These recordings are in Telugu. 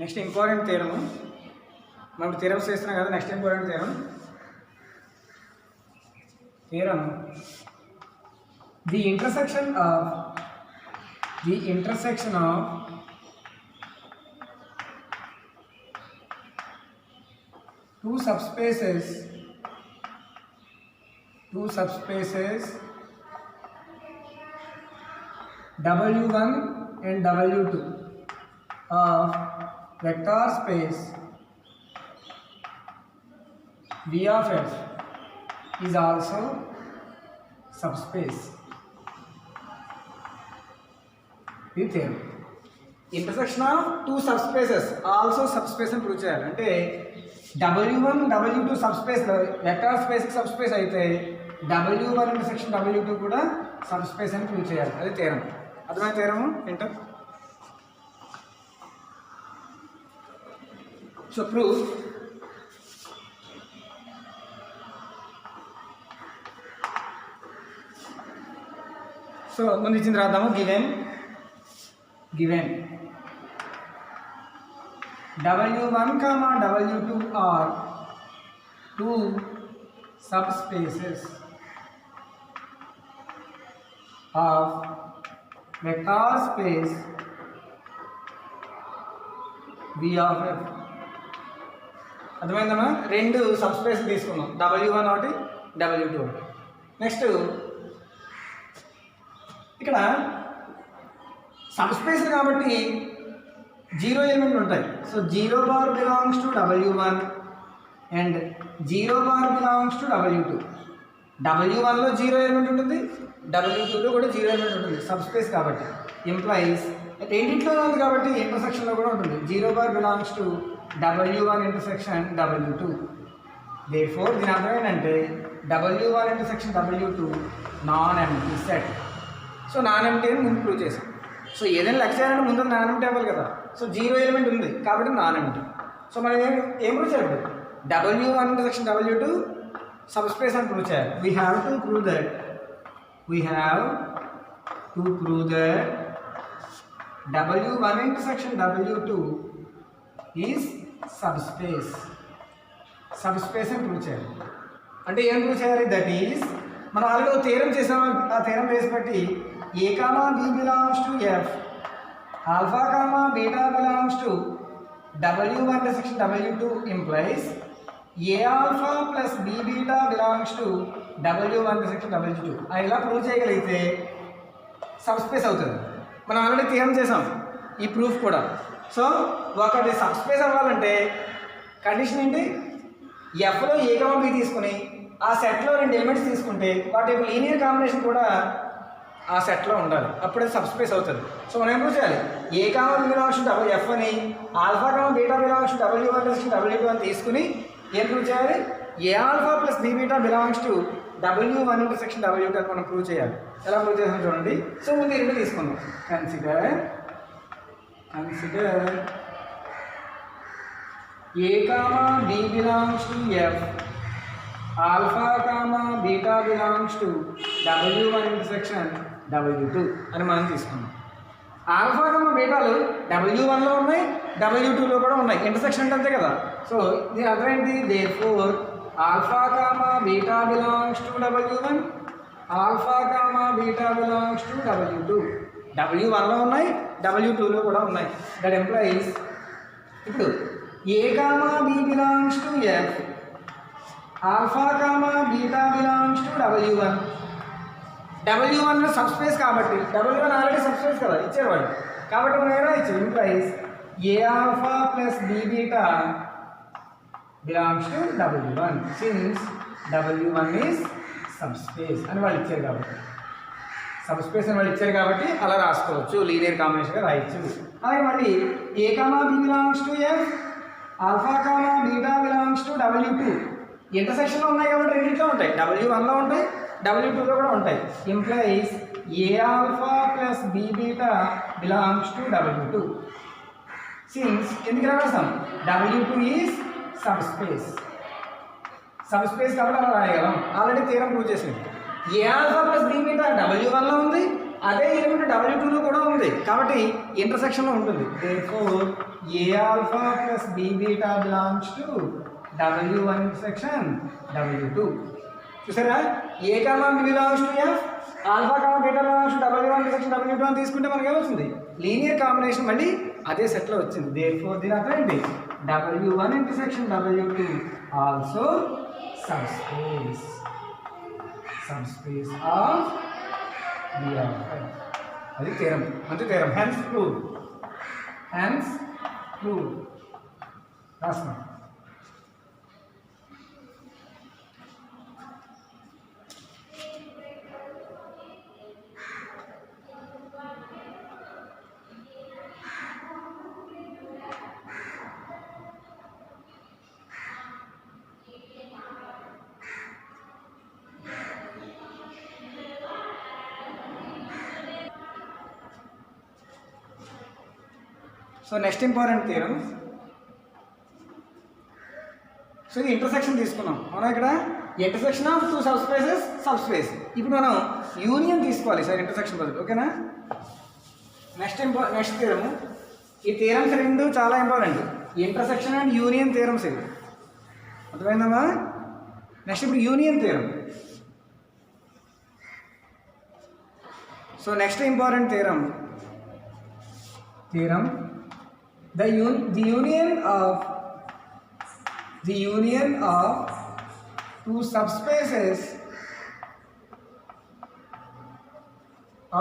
నెక్స్ట్ ఇంపార్టెంట్ థీరము, మనం థీరమ్స్ చేస్తున్నాం కదా. Next important theorem the intersection of two subspaces W1 and W2 of vector space V of F is also subspace. The theorem intersection of two subspaces also subspace అని ప్రూవ్ చేయాలి. అంటే W1 W2 subspace vector space subspace అయితే W1 ఇంటర్సెక్షన్ W2 కూడా సబ్స్పేస్ అని ప్రూవ్ చేయాలి. అది థీరం. అర్థమైన థీరము ఏంటో. సో ప్రూఫ్ సో ముందు ఇచ్చింది రాద్దాము. Given W1, W2 are two subspaces of vector space V of F. అర్థమైందమ్మా? రెండు సబ్స్పేస్ తీసుకున్నాం, W1 ఒకటి W2 ఒకటి. నెక్స్ట్ ఇక్కడ సబ్స్పేస్ కాబట్టి జీరో ఎలిమెంట్లు ఉంటాయి. So 0 bar belongs to W1 and 0 bar belongs to W2. W1లో జీరో ఎలిమెంట్ ఉంటుంది, W2లో కూడా జీరో ఎలిమెంట్ ఉంటుంది, సబ్స్పేస్ కాబట్టి. ఇంప్లైస్ రెండింటిలో ఉంది కాబట్టి ఇంటర్సెక్షన్లో కూడా ఉంటుంది. 0 bar belongs to W1 intersection W2. Therefore దీని అర్థం ఏంటంటే W1 intersection W2 non empty set. So non empty అని ముందు ప్రూవ్ చేసాం. సో ఏదైనా లెక్క చేయాలంటే ముందు నాన్ ఎంప్టీ అవ్వాలి కదా. సో జీరో ఎలిమెంట్ ఉంది కాబట్టి నాన్ ఎంప్టీ. సో మనం ఏం ప్రూవ్ చేయాలి? W1 ఇంటర్సెక్షన్ W2 సబ్స్పేస్ అని ప్రూవ్ చేయాలి. We have to prove that W1 intersection W2 is subspace అని ప్రూవ్ చేయాలి. అంటే ఏం ప్రూవ్ చేయాలి? దట్ ఈజ్ మనం ఆల్రెడీ థీరం చేసాము. ఆ థీరం బేస్ బట్టి A, B belongs to F, alpha, beta belongs to W1 intersection W2 implies A alpha plus B beta belongs to W1 intersection W2. ఇలా ప్రూవ్ చేయగలిగితే సబ్స్పేస్ అవుతుంది. మనం ఆల్రెడీ థీరం చేసాం ఈ ప్రూఫ్ కూడా. సో ఒకటి సబ్స్పేస్ అవ్వాలంటే కండిషన్ ఏంటి? ఎఫ్లో A, B తీసుకుని ఆ సెట్లో రెండు ఎలిమెంట్స్ తీసుకుంటే వాటి యొక్క లీనియర్ కాంబినేషన్ కూడా ఆ సెట్లో ఉండాలి, అప్పుడే సబ్స్పేస్ అవుతుంది. సో మనం ఏం ప్రూవ్ చేయాలి? A, B belongs to F అని, alpha, beta belongs to W1 intersection W2 అని తీసుకుని ఏం ప్రూవ్ చేయాలి? A alpha plus B beta belongs to W1 intersection W2 అని మనం ప్రూవ్ చేయాలి. ఎలా ప్రూవ్ చేసాం చూడండి. సో ముందు రెండు తీసుకుందాం. Consider A, B belongs to F, alpha, beta belongs to W1 intersection W2 అని మనం తీసుకున్నాం. ఆల్ఫా, బీటాలు W1లో ఉన్నాయి, W2లో కూడా ఉన్నాయి. ఇంటర్సెక్షన్ అంటే అంతే కదా. సో దీని అర్థం ఏంటి? Therefore alpha, beta belongs to W1, alpha, beta belongs to W2. W1లో ఉన్నాయి, W2లో కూడా ఉన్నాయి. దట్ ఎంప్లాయిస్ ఇప్పుడు A, B belongs to F, alpha, beta belongs to W1. W1 subspace కాబట్టి W1 ఆల్రెడీ సబ్స్పేస్ కదా ఇచ్చారు వాళ్ళు, కాబట్టి మనం ఏమైనా ఇచ్చారు. Implies A alpha plus B beta belongs to W1 since W1 is subspace అని వాళ్ళు ఇచ్చారు కాబట్టి, సబ్స్పేస్ అని వాళ్ళు ఇచ్చారు కాబట్టి అలా రాసుకోవచ్చు, లీనియర్ కాంబినేషన్గా రాయొచ్చు. అలాగే మళ్ళీ A, B belongs to F, alpha, beta belongs to W2. ఇంటర్సెక్షన్లో ఉన్నాయి కాబట్టి రెండింటిలో ఉంటాయి, W1లో ఉంటాయి, W2లో కూడా ఉంటాయి. Implies A alpha plus B beta belongs to W2 since ఎందుకు రాస్తాం? W2 ఈజ్ సబ్స్పేస్ కాబట్టి అలా రాయగలం. ఆల్రెడీ థీరం ప్రూవ్ చేసింది. A alpha plus B beta W1లో ఉంది, అదే ఎలిమెంట్ W2లో కూడా ఉంది కాబట్టి ఇంటర్సెక్షన్లో ఉంటుంది. therefore A alpha plus B beta belongs to W1 intersection W2. చూసారా, A comma B belongs to F, alpha comma beta belongs to W1 intersection W2 అని తీసుకుంటే మనకి ఏమవుతుంది, లీనియర్ కాంబినేషన్ మళ్ళీ అదే సెట్లో వచ్చింది. therefore దీని అర్థం ఏంటి, W1 intersection W2 also subspace of B of F. అది థీరం, మంచి థీరం. hence proved రాస్తున్నాం. So next important theorem. So ఇది ఇంటర్సెక్షన్ తీసుకున్నాం మనం ఇక్కడ, ఇంటర్సెక్షన్ ఆఫ్ టూ సబ్స్పేస్. ఇప్పుడు మనం యూనియన్ తీసుకోవాలి సార్ ఇంటర్సెక్షన్ బదులు, ఓకేనా. నెక్స్ట్ థియరము, ఈ థియరమ్స్ రెండు చాలా important, intersection and union theorems ఇవి, అర్థమైందమ్మా. నెక్స్ట్ ఇప్పుడు union theorem. So next important theorem, the union of two subspaces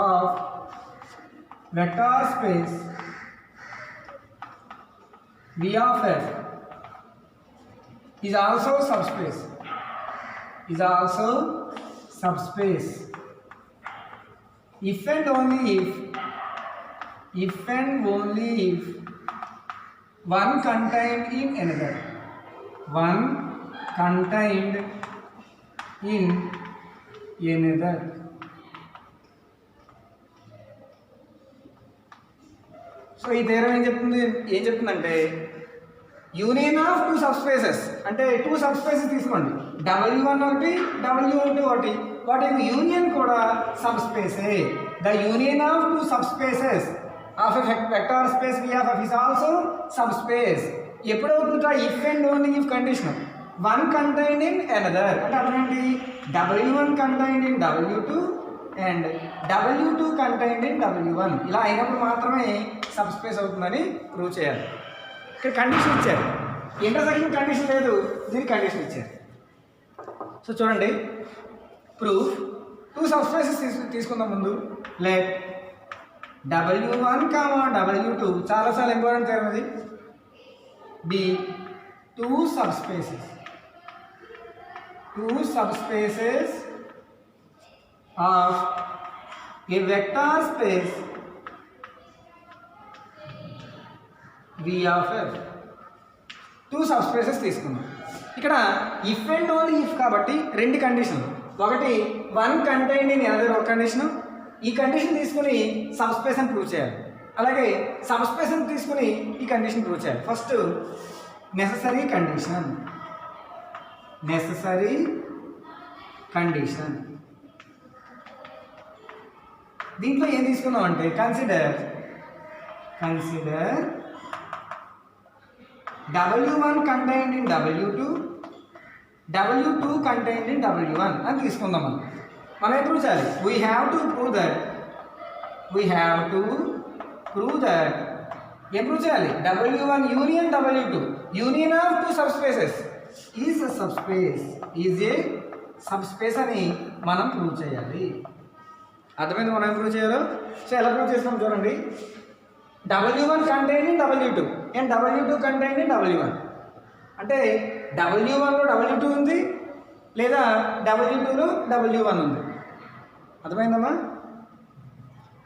of vector space V of F is also subspace if and only if one contained in another, so ఈ థియరం ఏం చెప్తుందంటే యూనియన్ ఆఫ్ టూ సబ్స్పేసెస్, అంటే టూ సబ్స్పేసెస్ తీసుకోండి, W1 ఒకటి W2 ఒకటి, వాటి యొక్క యూనియన్ కూడా సబ్స్పేసే. The union of two subspaces of a vector space V of F is also subspace. ఎప్పుడవుతుందా, if and only if condition, one contained in another, అంటే అటువంటి W1 contained in W2 and W2 contained in W1, ఇలా అయినప్పుడు మాత్రమే సబ్స్పేస్ అవుతుందని ప్రూవ్ చేయాలి. ఇక్కడ కండిషన్ ఇచ్చారు, ఇంటర్సెక్షన్ కండిషన్ లేదు, దీనికి కండిషన్ ఇచ్చారు. సో చూడండి, ప్రూఫ్ టూ సబ్స్పేసెస్ తీసుకుందాం ముందు. లెట్ W1, W2 చాలా ఇంపార్టెంట్ థియరం ఇది. Be two subspaces of a vector space V of F. Two subspaces తీసుకున్నాం. ఇక్కడ ఇఫ్ అండ్ ఓన్లీ ఇఫ్ కాబట్టి రెండు కండిషన్లు, ఒకటి వన్ కంటైన్డ్ ఇన్ అనదర్ ఒక కండిషన్, ఈ కండిషన్ తీసుకుని సబ్స్పేస్ అని ప్రూవ్ చేయాలి. అలాగే సబ్స్పేస్ అని తీసుకుని ఈ కండిషన్ ప్రూవ్ చేయాలి. First necessary condition. దీంట్లో ఏం తీసుకున్నాం అంటే consider W1 contained in W2, W2 contained in W1 అని తీసుకుందాం. మనం ఏం ప్రూవ్ చేయాలి, we have to prove that ఏం ప్రూవ్ చేయాలి, W1 union W2, union of two subspaces is a subspace అని మనం ప్రూవ్ చేయాలి. అర్థమైంది మనం ఏం ప్రూవ్ చేయాలో. సో ఎలా ప్రూవ్ చేస్తాం చూడండి, W1 contained in W2 and W2 contained in W1, అంటే W1లో W2 ఉంది, లేదా W2లో W1 ఉంది. అర్థమైందమ్మా.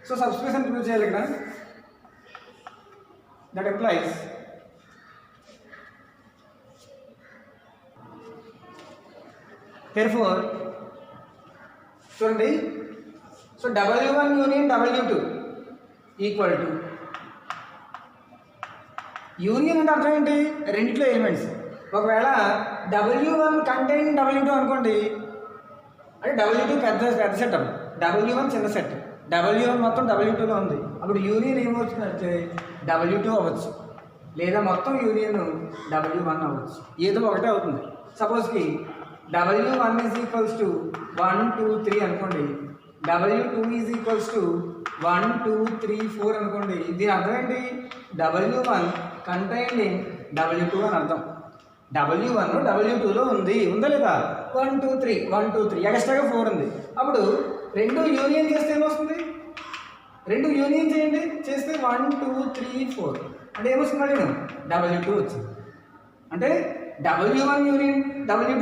సో సబ్స్పేస్ అని ప్రూవ్ చేయాలి ఇక్కడ. దట్ ఎంప్లాయిస్ therefore చూడండి, so W1 union W2 equal to, union అంటే అర్థం ఏంటి, రెండిట్లో ఎలిమెంట్స్. ఒకవేళ W1 కంటైన్ W2 అనుకోండి, అంటే W2 పెద్ద సెట్, W1 చిన్న సెట్. W1 మొత్తం W2లో ఉంది. అప్పుడు యూనియన్ ఏమవుతుందంటే W2 అవ్వచ్చు, లేదా మొత్తం యూనియన్ W1 అవ్వచ్చు. ఏదో ఒకటే అవుతుంది. సపోజ్కి W1 ఈజ్ ఈక్వల్స్ టు 1 2 3 అనుకోండి, W2 ఈజ్ ఈక్వల్స్ టు 1 2 3 4 అనుకోండి. దీని అర్థం ఏంటి? W1 కంటైన్డ్ ఇన్ W2 అని అర్థం. W1 W2లో ఉంది, ఉందా లేదా? 1 2 3 1 2 3 ఎక్స్ట్రాగా 4 ఉంది. అప్పుడు రెండు యూనియన్ చేస్తే ఏమొస్తుంది? రెండు యూనియన్ చేయండి, చేస్తే 1 2 3 4 అంటే ఏమొస్తుంది? నేను W2 వచ్చింది. అంటే W1 యూనియన్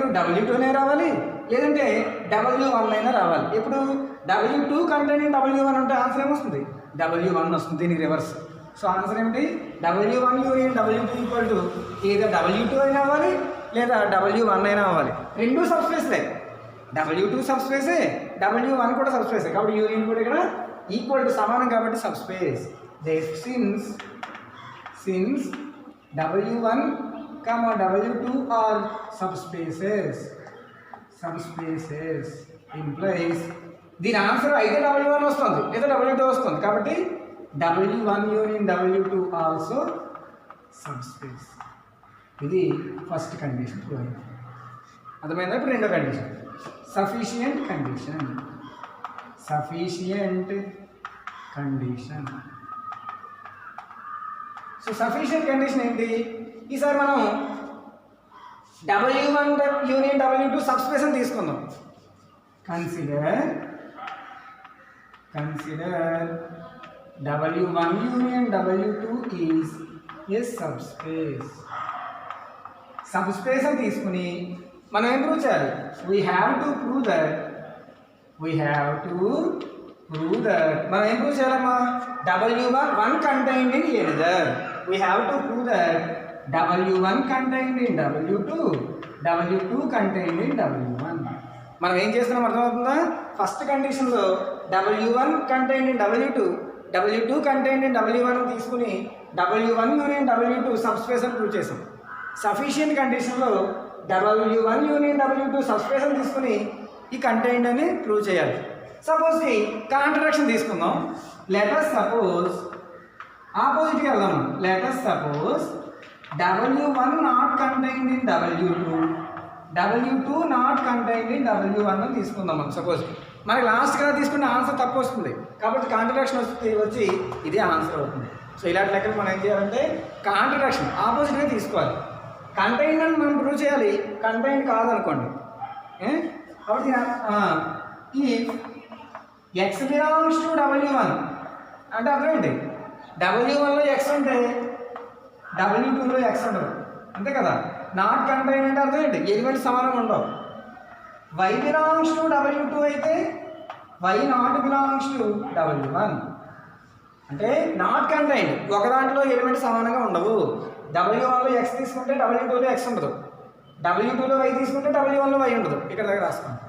W2నే రావాలి, లేదంటే W1 అయినా రావాలి. ఇప్పుడు W2 కంటైన్ W1 అంటే ఆన్సర్ ఏమొస్తుంది? W1 వస్తుంది. దీనికి రివర్స్. సో ఆన్సర్ ఏమిటి? W1 union W2 equal to ఏదో W2 అయినా అవ్వాలి, లేదా W1 అయినా అవ్వాలి. రెండు సబ్స్పేస్లే. W2 సబ్స్పేసే, W1 కూడా సబ్స్పేసే. కాబట్టి యూనియన్ కూడా ఇక్కడ ఈక్వల్ టు సమానం కాబట్టి subspace. Since W1, W2 are subspaces implies దీని ఆన్సర్ అయితే W1 వస్తుంది, లేదా W2 వస్తుంది. కాబట్టి W1 union W2 also subspace. ఇది ఫస్ట్ కండిషన్. అర్థమైందా? ఇప్పుడు రెండో condition, sufficient condition. So sufficient condition ఏంటి? ఈసారి మనం W1 యూనియన్ W2 సబ్స్పేస్ అని తీసుకుందాం. Consider W1 union W2 is a subspace. Subspace అని తీసుకుని మనం ఏం ప్రూవ్ చేయాలి? We have to prove that మనం ఏం ప్రూవ్ చేయాలమ్మా? W1 contained in another. We have to prove that W1 contained in W2, W2 contained in W1. మనం ఏం చేస్తున్నాం అర్థమవుతుందా? ఫస్ట్ కండిషన్లో W1 contained in W2, W2 contained in W1 తీసుకుని W1 యూనియన్ W2 సబ్స్పేస్ అని ప్రూవ్ చేసాం. సఫిషియంట్ కండిషన్లో W1 యూనియన్ W2 సబ్స్పేస్ అని తీసుకుని ఈ కంటైన్డ్ అని ప్రూవ్ చేయాలి. సపోజ్కి కాంట్రడిక్షన్ తీసుకుందాం. లెటస్ సపోజ్ ఆపోజిట్గా వెళ్దాం. Let us suppose W1 not contained in W2, W2 not contained in W1 అని తీసుకుందాం. మనం సపోజ్ మనకి లాస్ట్ కదా తీసుకుంటే ఆన్సర్ తప్పు వస్తుంది, కాబట్టి కాంట్రడిక్షన్ వచ్చి ఇదే ఆన్సర్ అవుతుంది. సో ఇలాంటి లెక్కలు మనం ఏం చేయాలంటే కాంట్రడిక్షన్ ఆపోజిట్గా తీసుకోవాలి. కంటైన్డ్ అని మనం ప్రూవ్ చేయాలి, కంటైన్డ్ కాదనుకోండి. కాబట్టి ఈ x బిలాంగ్స్ టు W1 అంటే అర్థం ఏంటి? W1లో x ఉంటే W2లో x ఉండదు, అంతే కదా? నాట్ కంటైన్ అంటే అర్థం ఏంటి? ఎలిమెంట్స్ సమానంగా ఉండవు. y బిలాంగ్స్ టు W2 అయితే y not belongs to W1 అంటే నాట్ కంటైన్. ఒక దాంట్లో ఎలిమెంట్స్ సమానంగా ఉండవు. W1లో x తీసుకుంటే W2లో x ఉండదు, W2లో y తీసుకుంటే W1లో y ఉండదు. ఇక్కడ దగ్గర రాసుకోండి.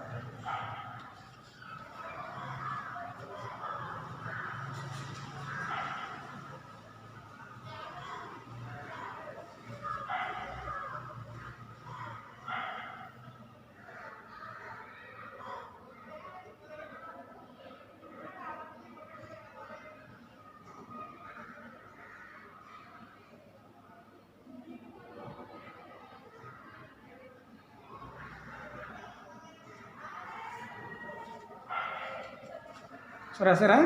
సో రాసారా?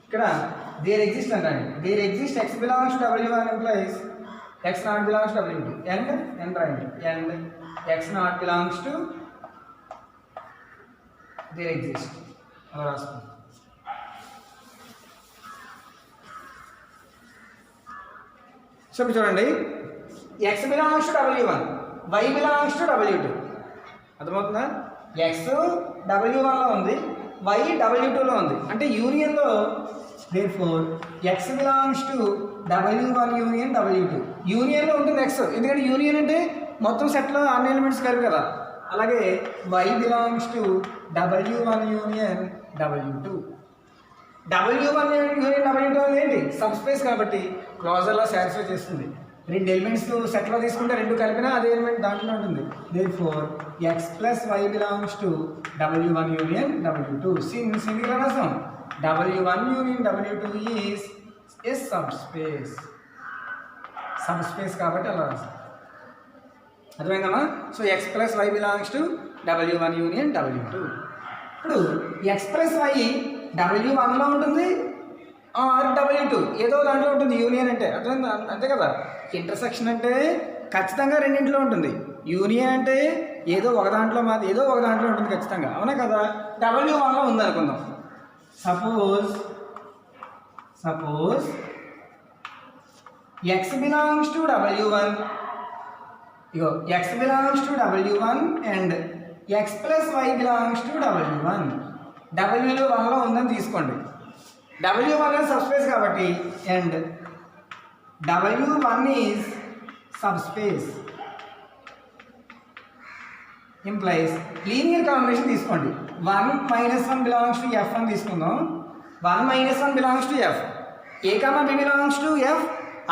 ఇక్కడ దేర్ ఎగ్జిస్ట్ అంటాను. There exist x belongs to W1 implies x not belongs to W2 and రాయండి. And x not belongs to there exist అలా రాసుకోండి. సో చూడండి, x belongs to W1, y belongs to W2. అర్థమవుతుందా? x W1లో ఉంది, y W2లో ఉంది. అంటే యూనియన్లో therefore x belongs to W1 union W2. యూనియన్లో ఉంటుంది x, ఎందుకంటే యూనియన్ అంటే మొత్తం సెట్లో అన్ని ఎలిమెంట్స్ కలిపి కదా. అలాగే y belongs to W1 union W2. W1 union W2 ఏంటి? సబ్స్పేస్ కాబట్టి క్లోజర్లో సాటిస్ఫై చేస్తుంది. రెండు ఎలిమెంట్స్ సెట్లో తీసుకుంటే రెండు కలిపినా అదే ఎలిమెంట్ దాంట్లో ఉంటుంది. therefore x plus y belongs to W1 union W2. Since ఎందుకు రాసాం? W1 union W2 is a subspace. Subspace కాబట్టి అలా రాస్తాం. అర్థమైందమ్మా? So x plus y belongs to W1 union W2. ఇప్పుడు x ప్లస్ వై W1లో ఉంటుంది ఆర్ W2 ఏదో దాంట్లో ఉంటుంది యూనియన్ అంటే. అర్థమైందా? అంతే కదా. ఇంటర్సెక్షన్ అంటే ఖచ్చితంగా రెండింటిలో ఉంటుంది. యూనియన్ అంటే ఏదో ఒక దాంట్లో ఏదో ఒక దాంట్లో ఉంటుంది ఖచ్చితంగా. అవునా కదా. W1లో ఉందనుకుందాం. Suppose x belongs to W1. ఇగో x belongs to W1 and x plus y belongs to W1. Wలో 1లో ఉందని తీసుకోండి. W1 అనేది సబ్స్పేస్ కాబట్టి and W1 is subspace implies linear combination తీసుకోండి. 1 - 1 బిలాంగ్స్ టు F అని తీసుకుందాం. 1 - 1 belongs to F. A, B belongs to F.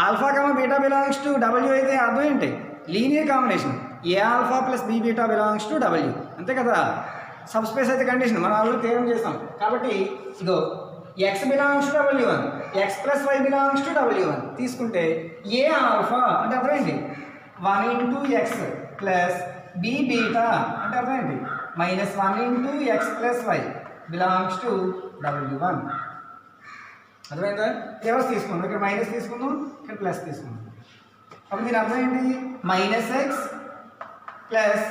Alpha, beta belongs to W అయితే అర్థం ఏంటి? Linear combination. A alpha plus B beta belongs to W. అంతే కదా. సబ్స్పేస్ అయితే కండిషన్ మనం ఆల్రెడీ థియరం చేస్తాం కాబట్టి ఇదో x belongs to W1, x plus y belongs to W1 తీసుకుంటే ఏ ఆల్ఫా అంటే అర్థమైంది 1 into x plus B beta అంటే అర్థమైంది -1 into x plus y belongs to W1. అర్థమైందా? రివర్స్ తీసుకుందాం. ఇక్కడ మైనస్ తీసుకుందాం, ఇక్కడ ప్లస్ తీసుకుందాం. అప్పుడు దీని అర్థం ఏంటి? -x plus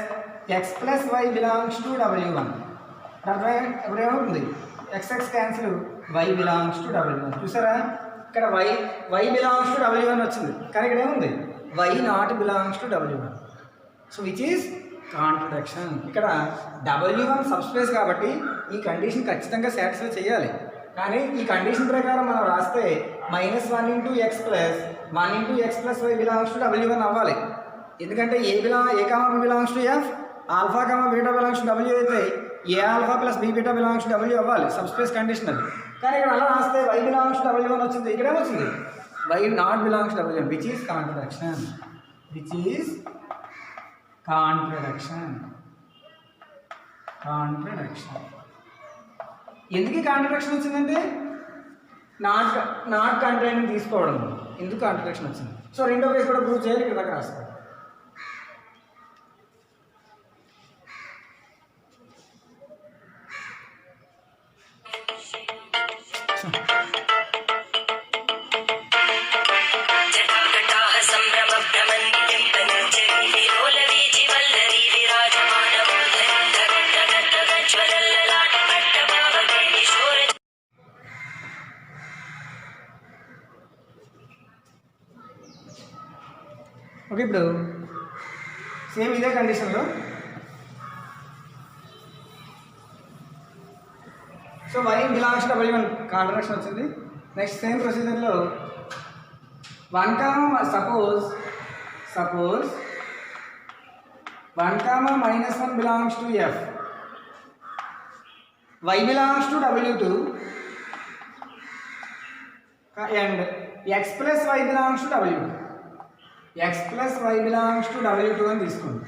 x plus y belongs to W1. అర్థమై ఇప్పుడు ఏమవుతుంది? x cancel y belongs to W1. చూసారా? ఇక్కడ y బిలాంగ్స్ టు W1 వచ్చింది కానీ ఇక్కడ ఏముంది? y not belongs to W1. So which is contradiction. ఇక్కడ W1 సబ్స్పేస్ కాబట్టి ఈ కండిషన్ ఖచ్చితంగా సాటిస్ఫై చేయాలి. కానీ ఈ కండిషన్ ప్రకారం మనం రాస్తే -1 into x plus 1 into x plus y belongs to W1 అవ్వాలి. ఎందుకంటే a b belongs to F, alpha beta belongs to W అయితే a alpha plus B beta belongs to W అవ్వాలి. సబ్స్పేస్ కండిషన్ అది. కానీ ఇక్కడ అలా రాస్తే y బిలాంగ్స్ టు W1 వచ్చింది. ఇక్కడ ఏమొచ్చింది? y not belongs to W1 which is contradiction. ఎందుకు కాంట్రడిక్షన్ వచ్చిందంటే నాట్ కంటైనింగ్ తీసుకోవడం. ఎందుకు కాంట్రడిక్షన్ వచ్చింది? సో రెండో కేసు కూడా ప్రూవ్ చేయాలి. ఇక్కడ దాకా రాస్తాం. ఓకే, ఇప్పుడు సేమ్ ఇదే కండిషన్లో so y belongs to W1 contradiction వచ్చింది. నెక్స్ట్ సేమ్ ప్రొసీజర్లో 1, suppose 1, -1 belongs to F, y belongs to W2 and x plus y belongs to W2. x plus y belongs to W2 అని తీసుకోండి.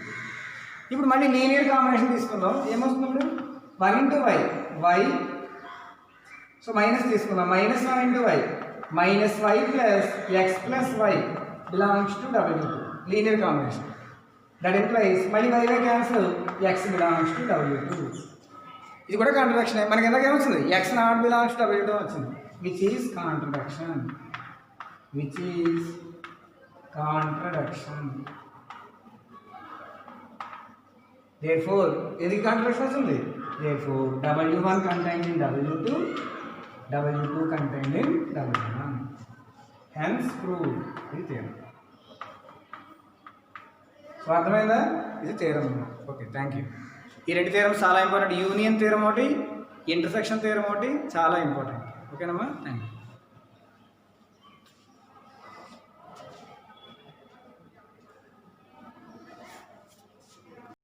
ఇప్పుడు మళ్ళీ లీనియర్ కాంబినేషన్ తీసుకుందాం. ఏమొస్తుంది ఇప్పుడు? 1 ఇంటూ వై సో మైనస్ తీసుకుందాం. -1 into y -y plus x plus y belongs to W2 linear combination. That implies మళ్ళీ y cancel x belongs to W2. ఇది కూడా కాంట్రడిక్షన్. మనకి ఎందాక ఏమొచ్చింది? x not belongs to W2 వచ్చింది. Which is contradiction. Therefore ఏది కాంట్రడిక్షన్ వచ్చింది? Therefore W1 contained in W2, W2 contained in W1. Hence proved. ఇది థియరం. సో అర్థమైందా? ఇది థియరం. Okay, thank you. ఈ రెండు థియరమ్స్ చాలా ఇంపార్టెంట్. యూనియన్ థియరం ఒకటి, ఇంటర్సెక్షన్ థియరం ఒకటి చాలా ఇంపార్టెంట్. ఓకేనమ్మా? Thank you.